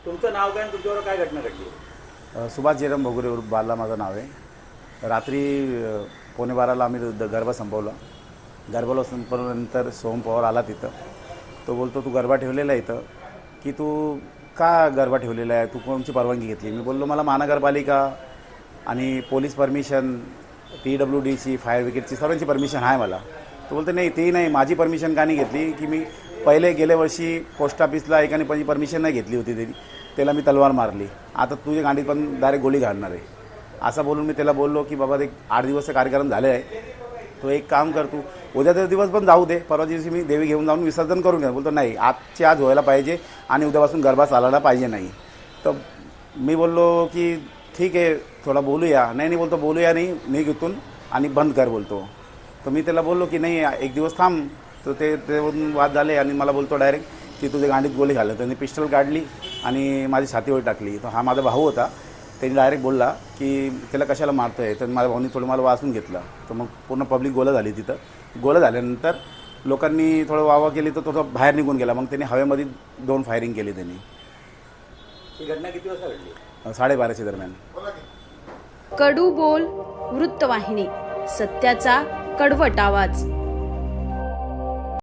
तुमचं नाव काय आणि तुमच्यावर काय घटना घडली? सुभाष जयराम भोगरे उर्फ बाला माझं नाव आहे. रात्री 11:45 आम्ही गरबा संपवला. गरबाला संपवल्यानंतर सोहम पवार आला तिथं. तो बोलतो तू गरबा ठेवलेला आहे इथं, की तू का गरबा ठेवलेला आहे, तू कोणची परवानगी घेतली? मी बोललो मला महानगरपालिका आणि पोलीस परमिशन, PWDची, फायर ब्रिगेडची सर्वांची परमिशन आहे मला. तो बोलतो नाही ती नाही, माझी परमिशन का नाही घेतली? की मी पहिले गेल्या वर्षी पोस्ट ऑफिसला एकाने पण परमिशन नाही घेतली होती तरी त्याला मी तलवार मारली, आता तुझ्या गाडीत पण डायरेक्ट गोळी घालणार आहे. असं बोलून मी त्याला बोललो की बाबा एक 8 दिवसचा कार्यक्रम झाले आहे, तो एक काम कर, तू उद्याचा दिवस पण जाऊ दे, परवा दिवशी मी देवी घेऊन जाऊन विसर्जन करून घ्या. बोलतो नाही, आजची आज व्हायला पाहिजे आणि उद्यापासून गरबा चालायला पाहिजे नाही. तर मी बोललो की ठीक आहे थोडा बोलूया. नाही बोलतो बोलूया नाही, निघ इथून आणि बंद कर बोलतो. तर मी त्याला बोललो की नाही एक दिवस थांब. तर ते वाद झाले आणि मला बोलतो डायरेक्ट की तुझ्या गांडीत गोळी घालत. त्यांनी पिस्टल काढली आणि माझी छातीवर टाकली. तर हा माझा भाऊ होता, त्यांनी डायरेक्ट बोलला की त्याला कशाला मारतो आहे. तर माझ्या भाऊनी थोडं मला वाचून घेतलं. तर मग पूर्ण पब्लिक गोळा झाली तिथं. गोळा झाल्यानंतर लोकांनी थोडं वावा केली तर तो बाहेर निघून गेला. मग त्यांनी हवेमध्ये 2 फायरिंग केली त्यांनी. ही घटना किती वाजता घडली? 12:30 दरम्यान. कडू बोल वृत्तवाहिनी, सत्याचा कडवट आवाज.